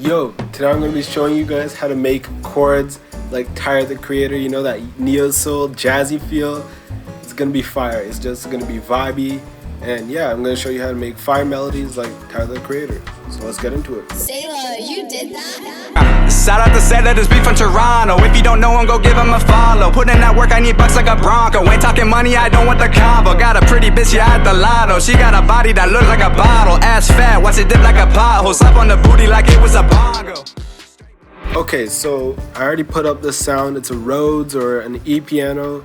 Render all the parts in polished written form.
Yo, today I'm going to be showing you guys how to make chords like Tyler the Creator, you know, that neo-soul jazzy feel. It's going to be fire. It's just going to be vibey. And yeah, I'm going to show you how to make fire melodies like Tyler the Creator. So let's get into it. Selah, you did that? Shout out to Selah, this beat from Toronto. If you don't know him, go give him a follow. Put in that work, I need bucks like a Bronco. Ain't talking money, I don't want the combo. Got a pretty bitch, yeah, at the lotto. She got a body that looks like a bottle. Ass fat, watch it dip like a pothole. Slap on the booty like it was a bongo. Okay, so I already put up this sound. It's a Rhodes or an E piano.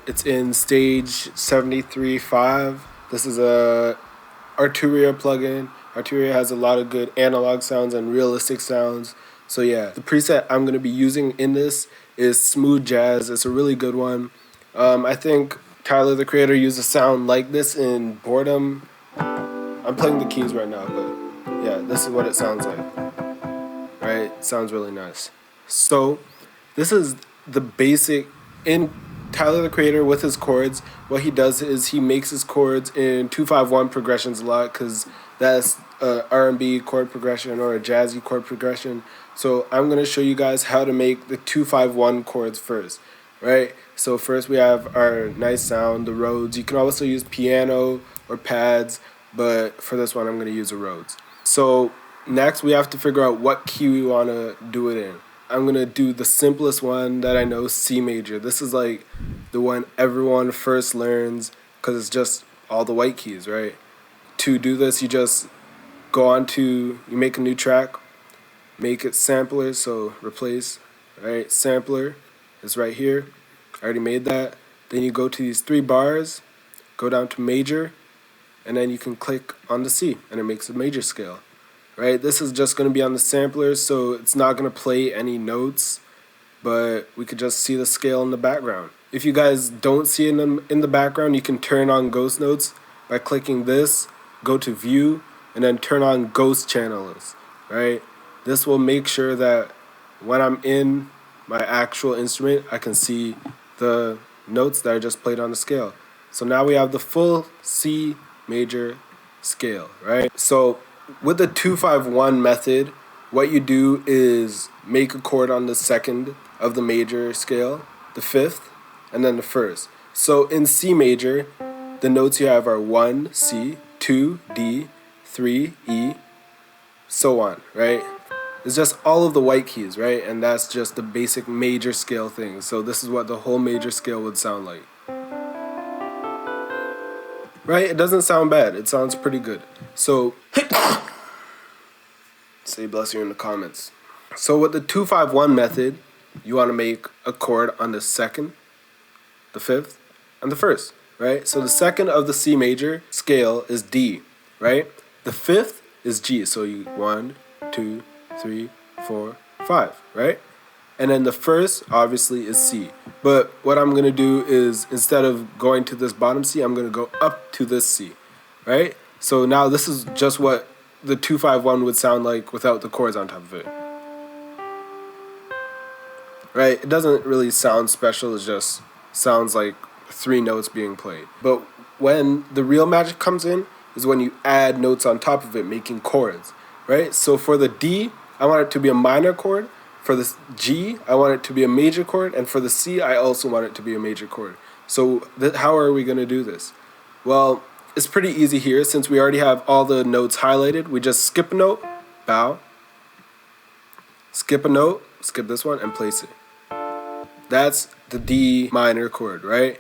It's in stage 73.5. This is a Arturia plugin. Arturia has a lot of good analog sounds and realistic sounds. So yeah, the preset I'm going to be using in this is Smooth Jazz. It's a really good one. I think Tyler the Creator used a sound like this in Boredom. I'm playing the keys right now, but yeah, this is what it sounds like. Right? It sounds really nice. So this is the basic in Tyler the Creator with his chords. What he does is he makes his chords in 2-5-1 progressions a lot because that's a R&B chord progression or a jazzy chord progression. So I'm going to show you guys how to make the 2-5-1 chords first, right? So first we have our nice sound, the Rhodes. You can also use piano or pads, but for this one I'm going to use a Rhodes. So next we have to figure out what key we want to do it in. I'm going to do the simplest one that I know, C major. This is like the one everyone first learns because it's just all the white keys, right? To do this, you just go on to, you make a new track, make it sampler, so replace, right? Sampler is right here. I already made that. Then you go to these 3 bars, go down to major, and then you can click on the C, and it makes a major scale. Right, this is just going to be on the sampler, so it's not going to play any notes, but we could just see the scale in the background. If you guys don't see it in the background, you can turn on ghost notes by clicking this, go to view, and then turn on ghost channels, right? This will make sure that when I'm in my actual instrument, I can see the notes that I just played on the scale. So now we have the full C major scale, right? So with the 2-5-1 method, what you do is make a chord on the second of the major scale, the 5th, and then the 1st. So in C major, the notes you have are 1, C, 2, D, 3, E, so on, right? It's just all of the white keys, right? And that's just the basic major scale thing. So this is what the whole major scale would sound like. Right? It doesn't sound bad. It sounds pretty good. So say bless you in the comments. So with the 2-5-1 method, you want to make a chord on the 2nd, the 5th, and the 1st, right? So the 2nd of the C major scale is D, right? The 5th is G, so you 1, 2, 3, 4, 5, right? And then the 1st obviously is C. But what I'm going to do is instead of going to this bottom C, I'm going to go up to this C, right? So now this is just what the 2-5-1 would sound like without the chords on top of it. Right? It doesn't really sound special, it just sounds like 3 notes being played. But when the real magic comes in is when you add notes on top of it, making chords, right? So for the D, I want it to be a minor chord. For the G, I want it to be a major chord. And for the C, I also want it to be a major chord. So how are we going to do this? Well, it's pretty easy here since we already have all the notes highlighted. We just skip a note, bow, skip a note, skip this one, and place it. That's the D minor chord, right?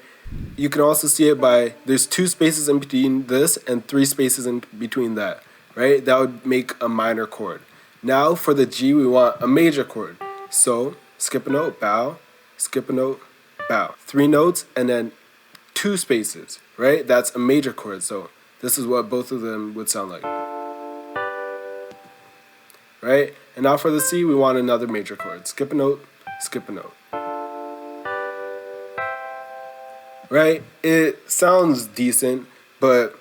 You can also see it by, there's 2 spaces in between this and 3 spaces in between that, right? That would make a minor chord. Now for the G, we want a major chord. So skip a note, bow, skip a note, bow. 3 notes and then 2 spaces, right? That's a major chord. So this is what both of them would sound like, right? And now for the C, we want another major chord. Skip a note, skip a note. Right? It sounds decent, but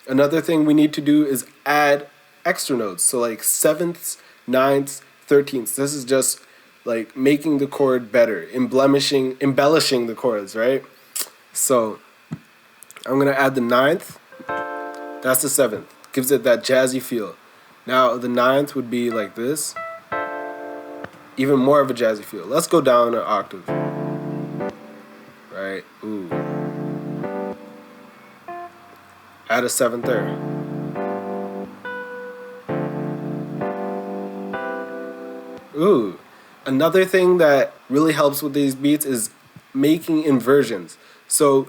another thing we need to do is add extra notes. So like 7ths, 9ths, 13ths. This is just like making the chord better, embellishing the chords, right? So I'm going to add the 9th. That's the 7th. Gives it that jazzy feel. Now the ninth would be like this. Even more of a jazzy feel. Let's go down an octave. Right? Ooh. Add a seventh there. Ooh. Another thing that really helps with these beats is making inversions. So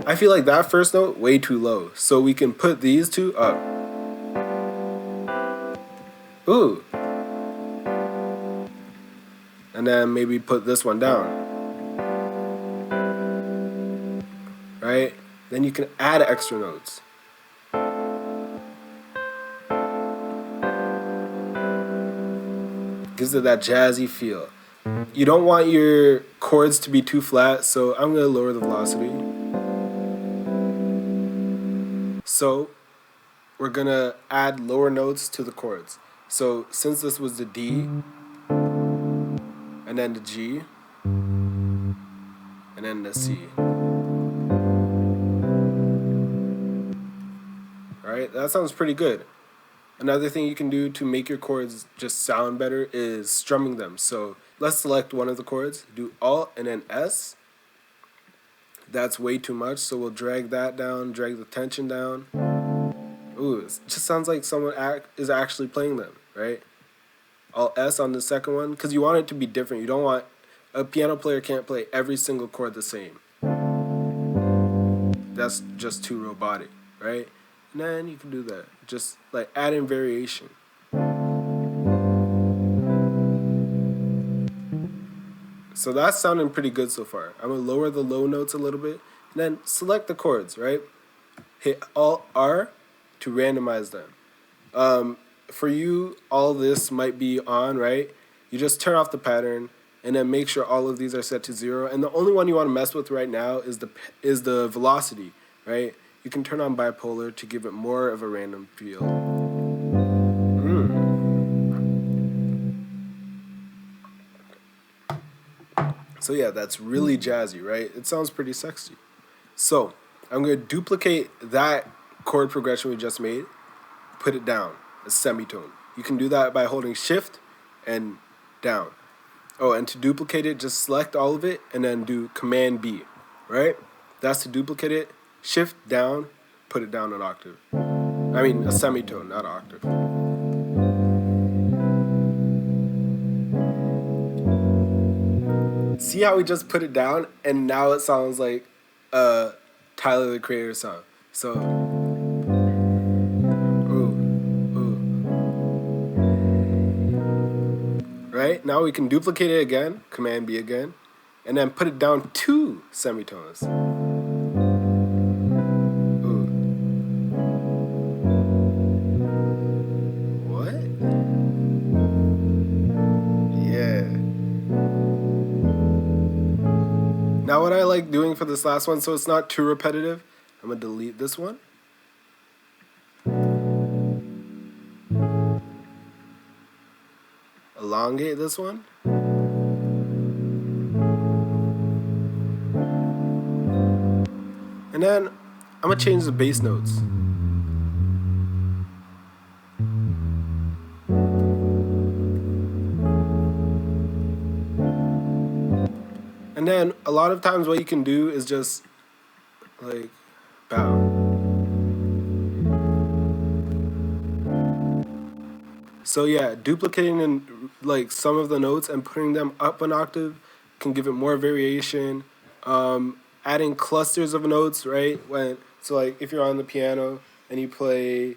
I feel like that first note way too low. So we can put these two up. Ooh. And then maybe put this one down. Right? Then you can add extra notes. Gives it that jazzy feel. You don't want your chords to be too flat, so I'm going to lower the velocity. So we're going to add lower notes to the chords. So since this was the D, and then the G, and then the C. Alright, that sounds pretty good. Another thing you can do to make your chords just sound better is strumming them. So let's select one of the chords, do Alt and then S. That's way too much, so we'll drag that down, drag the tension down. Ooh, it just sounds like someone is actually playing them, right? Alt S on the second one, because you want it to be different. You don't want, a piano player can't play every single chord the same. That's just too robotic, right? And then you can do that. Just like add in variation. So that's sounding pretty good so far. I'm going to lower the low notes a little bit. And then select the chords, right? Hit Alt R to randomize them. For you, all this might be on, right? You just turn off the pattern and then make sure all of these are set to 0. And the only one you want to mess with right now is the velocity, right? You can turn on bipolar to give it more of a random feel. So yeah, that's really jazzy, right? It sounds pretty sexy. So I'm going to duplicate that chord progression we just made, put it down, a semitone. You can do that by holding Shift and down. Oh, and to duplicate it, just select all of it and then do Command B, right? That's to duplicate it. Shift down, put it down an octave. I mean, a semitone, not an octave. See how we just put it down and now it sounds like a Tyler the Creator song. So, right? Now we can duplicate it again, Command B again, and then put it down 2 semitones. Now what I like doing for this last one, so it's not too repetitive, I'm going to delete this one. Elongate this one. And then I'm going to change the bass notes. And then a lot of times what you can do is just like bow. So yeah, duplicating in like some of the notes and putting them up an octave can give it more variation. Adding clusters of notes, right? So like if you're on the piano and you play,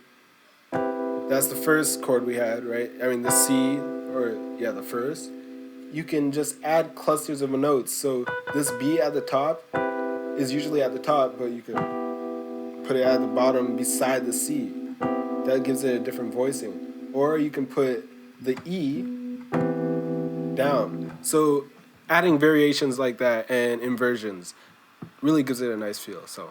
that's the first chord we had, right? I mean the C, or yeah, the first. You can just add clusters of notes. So this B at the top is usually at the top, but you can put it at the bottom beside the C. That gives it a different voicing. Or you can put the E down. So adding variations like that and inversions really gives it a nice feel. So.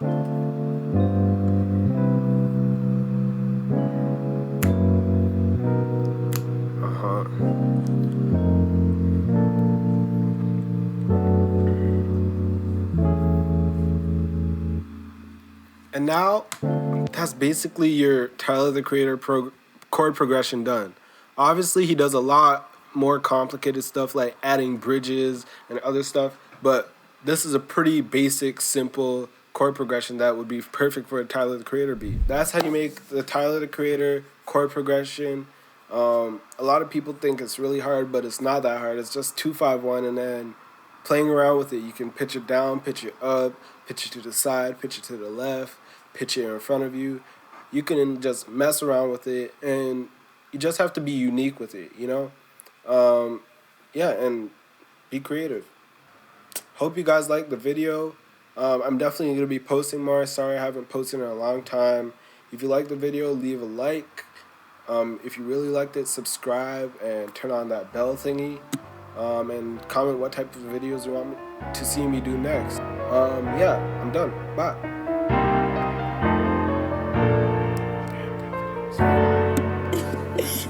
And now, that's basically your Tyler the Creator chord progression done. Obviously, he does a lot more complicated stuff like adding bridges and other stuff, but this is a pretty basic, simple chord progression that would be perfect for a Tyler the Creator beat. That's how you make the Tyler the Creator chord progression. A lot of people think it's really hard, but it's not that hard. It's just 2-5-1, and then playing around with it. You can pitch it down, pitch it up, pitch it to the side, pitch it to the left, pitch it in front of you. You can just mess around with it, and you just have to be unique with it, you know? Yeah, and be creative. Hope you guys like the video. I'm definitely going to be posting more. Sorry I haven't posted in a long time. If you like the video, leave a like. If you really liked it, subscribe and turn on that bell thingy. And comment what type of videos you want to see me do next. Yeah, I'm done. Bye.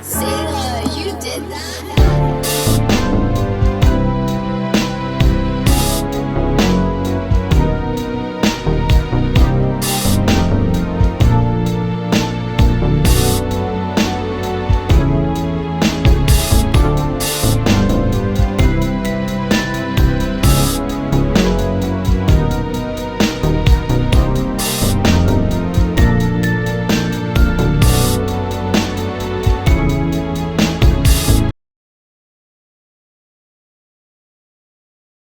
Selah, you did that?